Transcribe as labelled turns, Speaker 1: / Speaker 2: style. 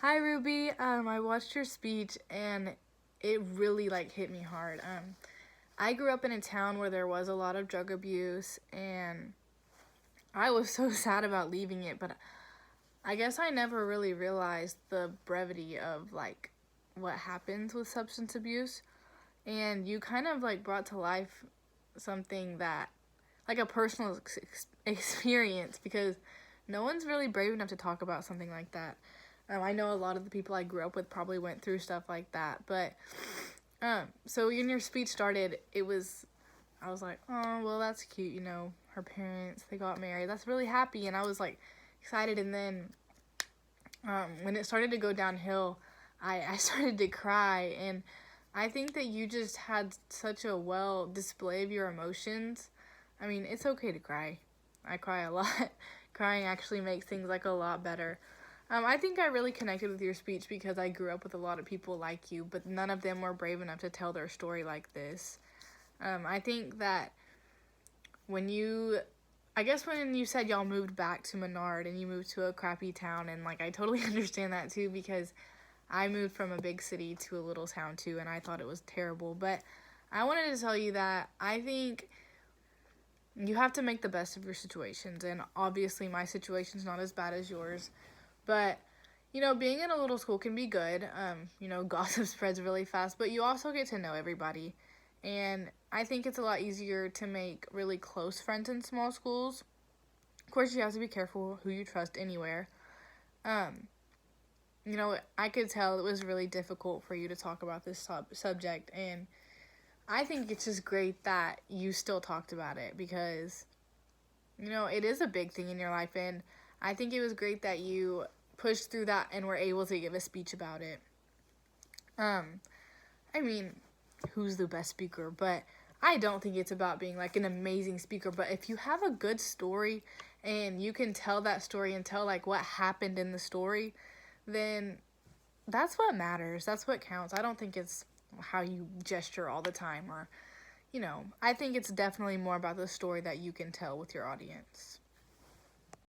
Speaker 1: Hi Ruby. I watched your speech and it really hit me hard. I grew up in a town where there was a lot of drug abuse and I was so sad about leaving it, but I guess I never really realized the brevity of what happens with substance abuse. And you kind of brought to life something that a personal experience because no one's really brave enough to talk about something like that. I know a lot of the people I grew up with probably went through stuff like that, but so when your speech started, I was like, oh, well, that's cute, her parents, they got married, that's really happy, and I was excited, and then when it started to go downhill, I started to cry, and I think that you just had such a well display of your emotions. I mean, it's okay to cry. I cry a lot. Crying actually makes things a lot better. I think I really connected with your speech because I grew up with a lot of people like you, but none of them were brave enough to tell their story like this. I think that when you, I guess when you said y'all moved back to Menard and you moved to a crappy town, and I totally understand that too because I moved from a big city to a little town too, and I thought it was terrible. But I wanted to tell you that I think you have to make the best of your situations, and obviously my situation's not as bad as yours, but being in a little school can be good. Gossip spreads really fast, but you also get to know everybody, and I think it's a lot easier to make really close friends in small schools. Of course, you have to be careful who you trust anywhere. um I could tell it was really difficult for you to talk about this subject, and I think it's just great that you still talked about it because it is a big thing in your life, and I think it was great that you pushed through that and were able to give a speech about it. Um, I mean, who's the best speaker? But I don't think it's about being an amazing speaker, but if you have a good story and you can tell that story and tell what happened in the story, then that's what matters. That's what counts. I don't think it's how you gesture all the time or I think it's definitely more about the story that you can tell with your audience.